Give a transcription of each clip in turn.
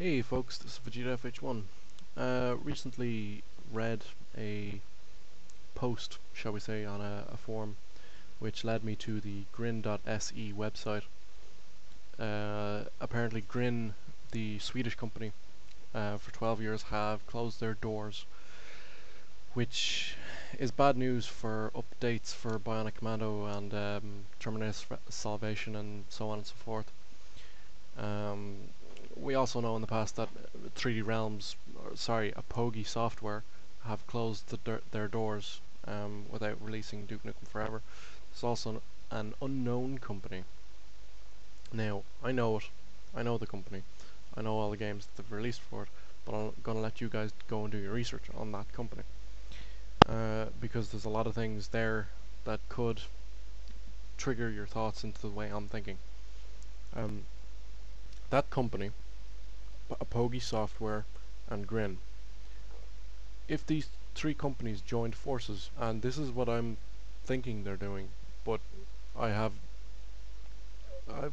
Hey folks, this is Vegeta FH1. Recently read a post, shall we say, on a forum, which led me to the Grin.se website. Apparently Grin, the Swedish company, for 12 years have closed their doors, which is bad news for updates for Bionic Commando and Terminator Salvation and so on and so forth. We also know in the past that 3D Realms, Apogee Software, have closed their doors without releasing Duke Nukem Forever. It's also an unknown company. Now, I know it. I know the company. I know all the games that they've released for it, but I'm going to let you guys go and do your research on that company. Because there's a lot of things there that could trigger your thoughts into the way I'm thinking. That company, Apogee Software and Grin, if these three companies joined forces, and this is what I'm thinking they're doing, but I've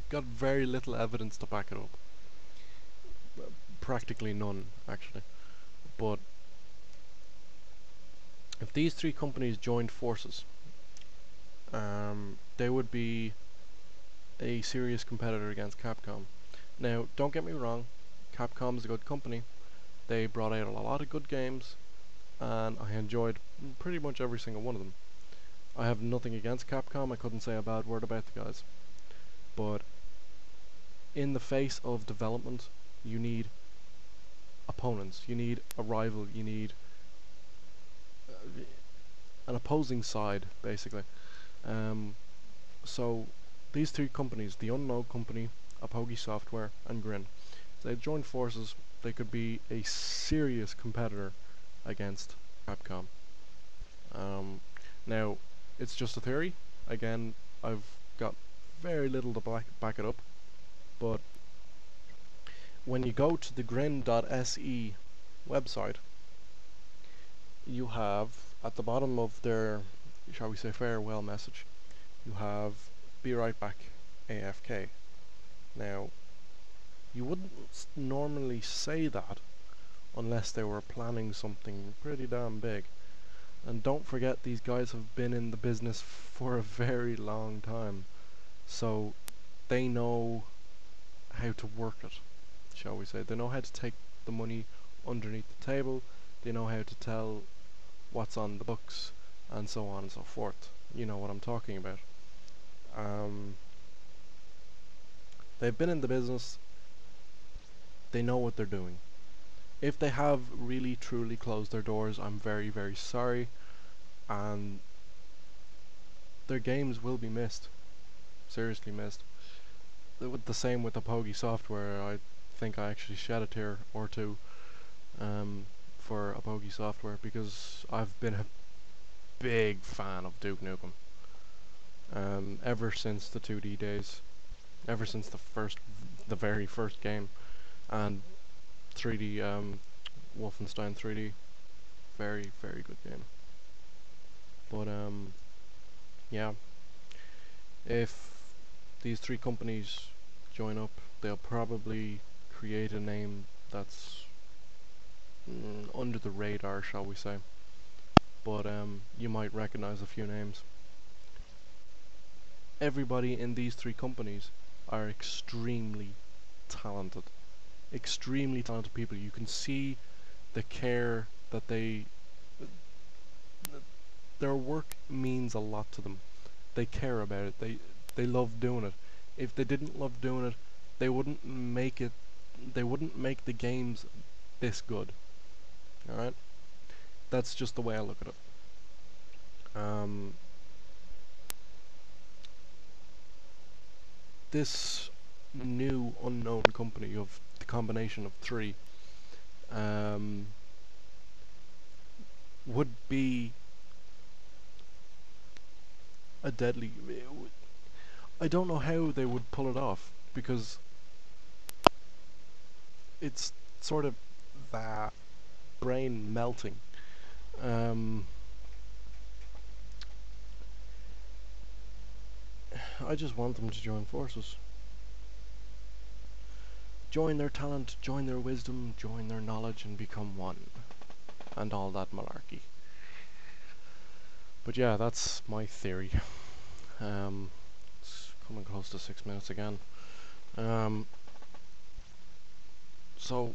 got very little evidence to back it up. Practically none, actually. But if these three companies joined forces, they would be a serious competitor against Capcom. Now, don't get me wrong, Capcom is a good company. They brought out a lot of good games, and I enjoyed pretty much every single one of them. I have nothing against Capcom, I couldn't say a bad word about the guys. But in the face of development, you need opponents, you need a rival, you need an opposing side, basically. So these three companies, the unknown company, Apogee Software, and Grin, if they joined forces, they could be a serious competitor against Capcom. Now, it's just a theory. Again, I've got very little to back it up, but when you go to the Grin.se website, you have at the bottom of their, shall we say, farewell message, you have "Be right back, AFK." Now, you wouldn't normally say that unless they were planning something pretty damn big. And don't forget, these guys have been in the business for a very long time, so they know how to work it, shall we say. They know how to take the money underneath the table, they know how to tell what's on the books, and so on and so forth. You know what I'm talking about. They've been in the business, they know what they're doing. If they have really truly closed their doors, I'm very, very sorry, and their games will be missed. Seriously missed. The same with Apogee Software. I think I actually shed a tear or two for Apogee Software, because I've been a big fan of Duke Nukem ever since the 2D days, ever since the very first game, and 3D Wolfenstein 3D, very, very good game. But yeah, if these three companies join up, they'll probably create a name that's under the radar, shall we say. But you might recognize a few names. Everybody in these three companies are extremely talented. Extremely talented people. You can see the care that their work means a lot to them. They care about it. They love doing it. If they didn't love doing it, they wouldn't make it. They wouldn't make the games this good. All right. That's just the way I look at it. This new unknown company of the combination of three would be a deadly. I don't know how they would pull it off, because it's sort of that brain melting. I just want them to join forces. Join their talent, join their wisdom, join their knowledge, and become one. And all that malarkey. But yeah, that's my theory. It's coming close to 6 minutes again. Um, so,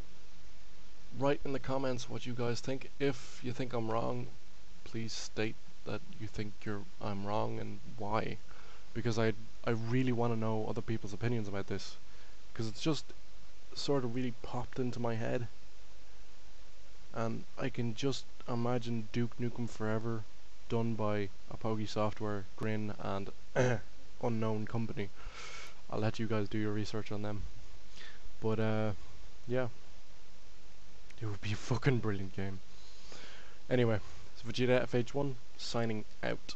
write in the comments what you guys think. If you think I'm wrong, please state that you think I'm wrong and why. Because I really want to know other people's opinions about this. Because it's just sort of really popped into my head. And I can just imagine Duke Nukem Forever done by Apogee Software, Grin, and unknown company. I'll let you guys do your research on them. But yeah, it would be a fucking brilliant game. Anyway, it's Vegeta FH1 signing out.